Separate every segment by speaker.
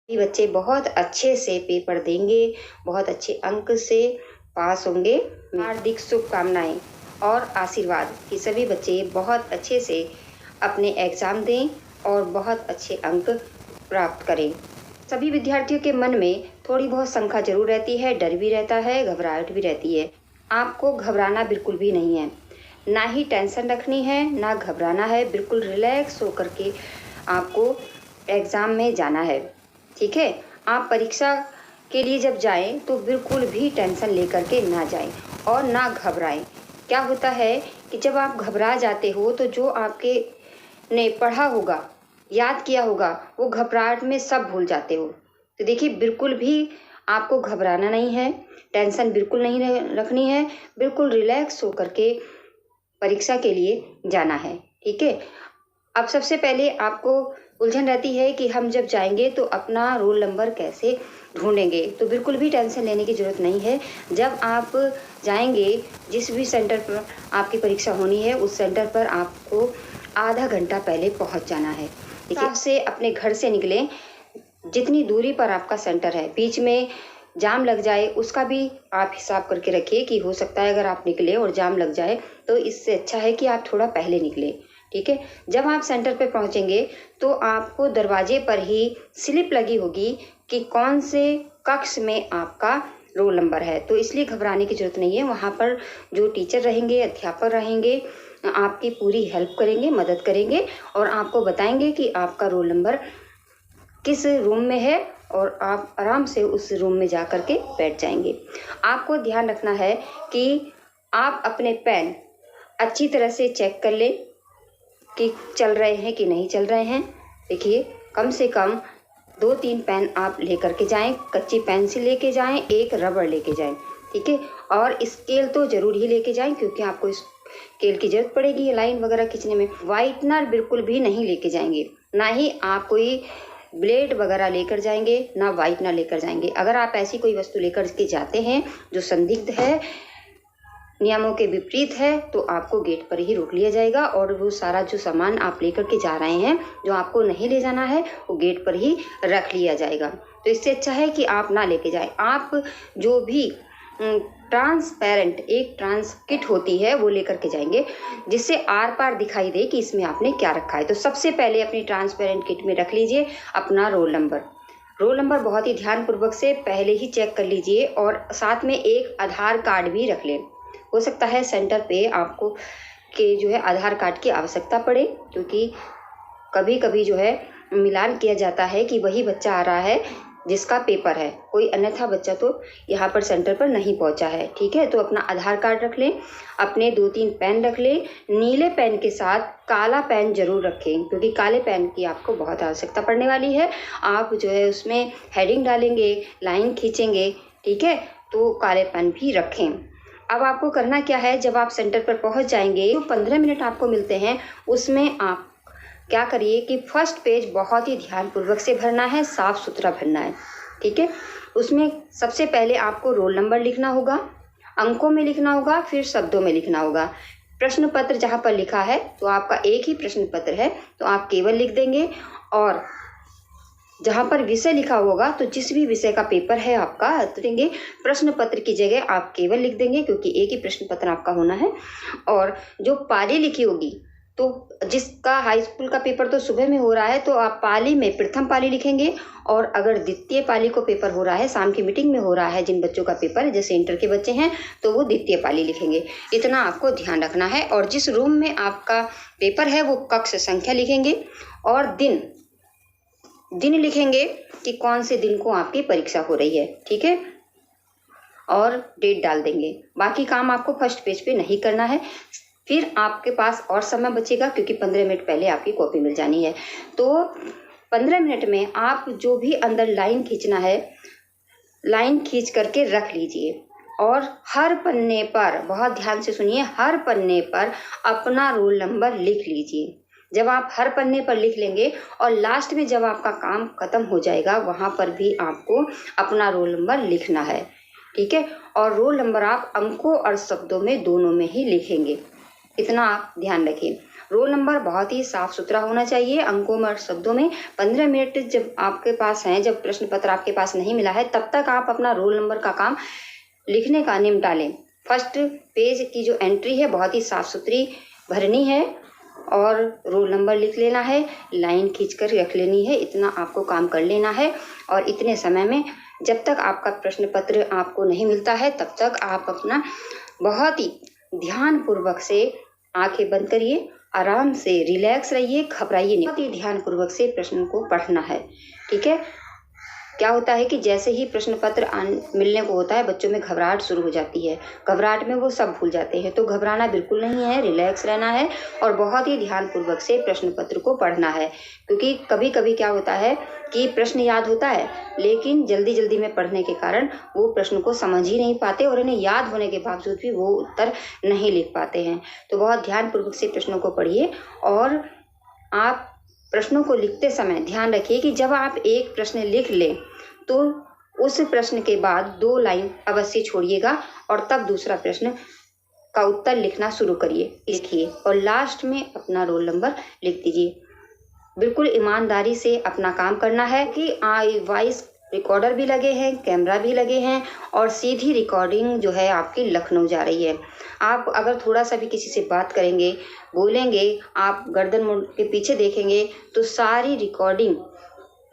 Speaker 1: ये बच्चे बहुत अच्छे से पेपर देंगे, बहुत अच्छे अंक से पास होंगे। हार्दिक शुभकामनाएं और आशीर्वाद कि सभी बच्चे बहुत अच्छे से अपने एग्ज़ाम दें और बहुत अच्छे अंक प्राप्त करें। सभी विद्यार्थियों के मन में थोड़ी बहुत शंका जरूर रहती है, डर भी रहता है, घबराहट भी रहती है। आपको घबराना बिल्कुल भी नहीं है, ना ही टेंशन रखनी है, ना घबराना है। बिल्कुल रिलैक्स होकर के आपको एग्ज़ाम में जाना है। ठीक है, आप परीक्षा के लिए जब जाएं तो बिल्कुल भी टेंशन लेकर के ना जाएं और ना घबराएं। क्या होता है कि जब आप घबरा जाते हो तो जो आपके ने पढ़ा होगा, याद किया होगा, वो घबराहट में सब भूल जाते हो। तो देखिए, बिल्कुल भी आपको घबराना नहीं है, टेंशन बिल्कुल नहीं रखनी है। बिल्कुल रिलैक्स होकर के परीक्षा के लिए जाना है। ठीक है, अब सबसे पहले आपको उलझन रहती है कि हम जब जाएंगे तो अपना रोल नंबर कैसे ढूंढेंगे। तो बिल्कुल भी टेंशन लेने की ज़रूरत नहीं है। जब आप जाएंगे, जिस भी सेंटर पर आपकी परीक्षा होनी है, उस सेंटर पर आपको आधा घंटा पहले पहुंच जाना है। हिसाब से अपने घर से निकलें, जितनी दूरी पर आपका सेंटर है, बीच में जाम लग जाए उसका भी आप हिसाब करके रखिए कि हो सकता है अगर आप निकले और जाम लग जाए तो इससे अच्छा है कि आप थोड़ा पहले निकले। ठीक है, जब आप सेंटर पर पहुंचेंगे तो आपको दरवाजे पर ही स्लिप लगी होगी कि कौन से कक्ष में आपका रोल नंबर है। तो इसलिए घबराने की जरूरत नहीं है। वहाँ पर जो टीचर रहेंगे, अध्यापक रहेंगे, आपकी पूरी हेल्प करेंगे, मदद करेंगे और आपको बताएंगे कि आपका रोल नंबर किस रूम में है और आप आराम से उस रूम में जा कर के बैठ जाएंगे। आपको ध्यान रखना है कि आप अपने पेन अच्छी तरह से चेक कर लें कि चल रहे हैं कि नहीं चल रहे हैं। देखिए, कम से कम 2-3 पेन आप लेकर के जाएं, कच्ची पेंसिल लेके जाएं, एक रबड़ लेके जाएं। ठीक है, और स्केल तो ज़रूर ही लेके जाएं क्योंकि आपको स्केल की ज़रूरत पड़ेगी लाइन वगैरह खींचने में। वाइटनर बिल्कुल भी नहीं लेके जाएंगे, ना ही आप कोई ब्लेड वगैरह लेकर जाएंगे, ना वाइटनर लेकर जाएंगे। अगर आप ऐसी कोई वस्तु लेकर के जाते हैं जो संदिग्ध है, नियमों के विपरीत है, तो आपको गेट पर ही रोक लिया जाएगा और वो सारा जो सामान आप लेकर के जा रहे हैं, जो आपको नहीं ले जाना है, वो गेट पर ही रख लिया जाएगा। तो इससे अच्छा है कि आप ना लेके जाएं। आप जो भी ट्रांसपेरेंट एक ट्रांसकिट होती है वो लेकर के जाएंगे, जिससे आर पार दिखाई दे कि इसमें आपने क्या रखा है। तो सबसे पहले अपनी ट्रांसपेरेंट किट में रख लीजिए अपना रोल नंबर। रोल नंबर बहुत ही ध्यानपूर्वक से पहले ही चेक कर लीजिए और साथ में एक आधार कार्ड भी रख लें। हो सकता है सेंटर पे आपको के जो है आधार कार्ड की आवश्यकता पड़े, क्योंकि कभी कभी जो है मिलान किया जाता है कि वही बच्चा आ रहा है जिसका पेपर है, कोई अन्यथा बच्चा तो यहाँ पर सेंटर पर नहीं पहुँचा है। ठीक है, तो अपना आधार कार्ड रख लें, अपने 2-3 पेन रख लें। नीले पेन के साथ काला पेन जरूर रखें क्योंकि काले पेन की आपको बहुत आवश्यकता पड़ने वाली है। आप जो है उसमें हेडिंग डालेंगे, लाइन खींचेंगे। ठीक है, तो काले पेन भी रखें। अब आपको करना क्या है, जब आप सेंटर पर पहुंच जाएंगे तो 15 मिनट आपको मिलते हैं, उसमें आप क्या करिए कि फर्स्ट पेज बहुत ही ध्यानपूर्वक से भरना है, साफ सुथरा भरना है। ठीक है, उसमें सबसे पहले आपको रोल नंबर लिखना होगा, अंकों में लिखना होगा, फिर शब्दों में लिखना होगा। प्रश्न पत्र जहाँ पर लिखा है तो आपका एक ही प्रश्न पत्र है तो आप केवल लिख देंगे, और जहाँ पर विषय लिखा होगा तो जिस भी विषय का पेपर है आपका तो देंगे, प्रश्न पत्र की जगह आप केवल लिख देंगे क्योंकि एक ही प्रश्न पत्र आपका होना है। और जो पाली लिखी होगी, तो जिसका हाई स्कूल का पेपर तो सुबह में हो रहा है तो आप पाली में प्रथम पाली लिखेंगे, और अगर द्वितीय पाली को पेपर हो रहा है, शाम की मीटिंग में हो रहा है, जिन बच्चों का पेपर है जैसे इंटर के बच्चे हैं, तो वो द्वितीय पाली लिखेंगे। इतना आपको ध्यान रखना है। और जिस रूम में आपका पेपर है वो कक्ष संख्या लिखेंगे और दिन लिखेंगे कि कौन से दिन को आपकी परीक्षा हो रही है। ठीक है, और डेट डाल देंगे। बाकी काम आपको फर्स्ट पेज पे नहीं करना है। फिर आपके पास और समय बचेगा क्योंकि 15 मिनट पहले आपकी कॉपी मिल जानी है। तो 15 मिनट में आप जो भी अंदर लाइन खींचना है, लाइन खींच करके रख लीजिए। और हर पन्ने पर, बहुत ध्यान से सुनिए, हर पन्ने पर अपना रोल नंबर लिख लीजिए। जब आप हर पन्ने पर लिख लेंगे और लास्ट में जब आपका काम खत्म हो जाएगा, वहाँ पर भी आपको अपना रोल नंबर लिखना है। ठीक है, और रोल नंबर आप अंकों और शब्दों में दोनों में ही लिखेंगे। इतना आप ध्यान रखें। रोल नंबर बहुत ही साफ सुथरा होना चाहिए, अंकों में और शब्दों में। 15 मिनट जब आपके पास हैं, जब प्रश्न पत्र आपके पास नहीं मिला है, तब तक आप अपना रोल नंबर का काम लिखने का निपटा लें। फर्स्ट पेज की जो एंट्री है बहुत ही साफ सुथरी भरनी है और रोल नंबर लिख लेना है, लाइन खींचकर रख लेनी है। इतना आपको काम कर लेना है और इतने समय में जब तक आपका प्रश्न पत्र आपको नहीं मिलता है तब तक आप अपना बहुत ही ध्यानपूर्वक से आंखें बंद करिए, आराम से रिलैक्स रहिए, घबराइए नहीं। बहुत ही ध्यानपूर्वक से प्रश्न को पढ़ना है। ठीक है। क्या होता है कि जैसे ही प्रश्न पत्र मिलने को होता है, बच्चों में घबराहट शुरू हो जाती है। घबराहट में वो सब भूल जाते हैं। तो घबराना बिल्कुल नहीं है, रिलैक्स रहना है और बहुत ही ध्यानपूर्वक से प्रश्न पत्र को पढ़ना है। क्योंकि कभी कभी क्या होता है कि प्रश्न याद होता है, लेकिन जल्दी जल्दी में पढ़ने के कारण वो प्रश्न को समझ ही नहीं पाते और इन्हें याद होने के बावजूद भी वो उत्तर नहीं लिख पाते हैं। तो बहुत ध्यानपूर्वक से प्रश्नों को पढ़िए और आप प्रश्नों को लिखते समय ध्यान रखिए कि जब आप एक प्रश्न लिख लें तो उस प्रश्न के बाद 2 लाइन अवश्य छोड़िएगा और तब दूसरा प्रश्न का उत्तर लिखना शुरू करिए, लिखिए और लास्ट में अपना रोल नंबर लिख दीजिए। बिल्कुल ईमानदारी से अपना काम करना है कि वॉइस रिकॉर्डर भी लगे हैं, कैमरा भी लगे हैं और सीधी रिकॉर्डिंग जो है आपकी लखनऊ जा रही है। आप अगर थोड़ा सा भी किसी से बात करेंगे, बोलेंगे, आप गर्दन मुड़ के पीछे देखेंगे तो सारी रिकॉर्डिंग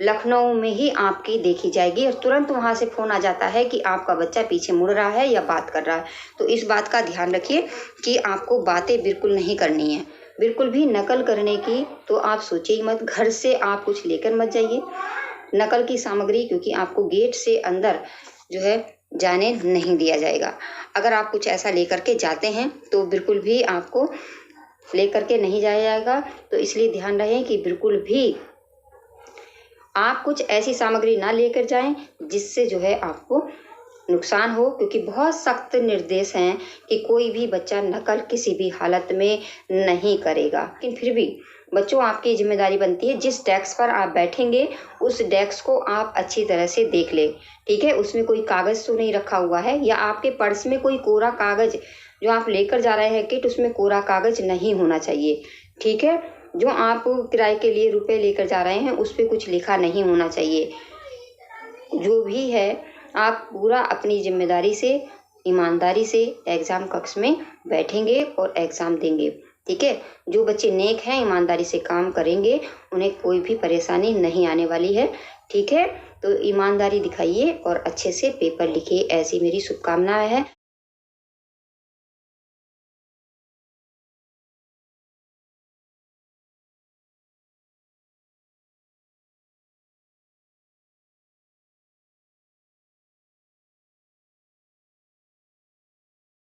Speaker 1: लखनऊ में ही आपकी देखी जाएगी और तुरंत वहां से फ़ोन आ जाता है कि आपका बच्चा पीछे मुड़ रहा है या बात कर रहा है। तो इस बात का ध्यान रखिए कि आपको बातें बिल्कुल नहीं करनी है, बिल्कुल भी नकल करने की तो आप सोचिए ही मत। घर से आप कुछ लेकर मत जाइए नकल की सामग्री, क्योंकि आपको गेट से अंदर जो है जाने नहीं दिया जाएगा। अगर आप कुछ ऐसा लेकर के जाते हैं तो बिल्कुल भी आपको लेकर के नहीं जाया जाएगा। तो इसलिए ध्यान रहे कि बिल्कुल भी आप कुछ ऐसी सामग्री ना लेकर जाएं जिससे जो है आपको नुकसान हो, क्योंकि बहुत सख्त निर्देश हैं कि कोई भी बच्चा नकल किसी भी हालत में नहीं करेगा। लेकिन फिर भी बच्चों आपकी जिम्मेदारी बनती है, जिस डेस्क पर आप बैठेंगे उस डेस्क को आप अच्छी तरह से देख लें। ठीक है। उसमें कोई कागज़ तो नहीं रखा हुआ है या आपके पर्स में कोई कोरा कागज़ जो आप लेकर जा रहे हैं किट, उसमें कोरा कागज़ नहीं होना चाहिए। ठीक है। जो आप किराए के लिए रुपए लेकर जा रहे हैं उस पर कुछ लिखा नहीं होना चाहिए। जो भी है आप पूरा अपनी जिम्मेदारी से, ईमानदारी से एग्ज़ाम कक्ष में बैठेंगे और एग्ज़ाम देंगे। ठीक है। जो बच्चे नेक हैं, ईमानदारी से काम करेंगे, उन्हें कोई भी परेशानी नहीं आने वाली है। ठीक है। तो ईमानदारी दिखाइए और अच्छे से पेपर लिखिए, ऐसी मेरी शुभकामनाएं हैं।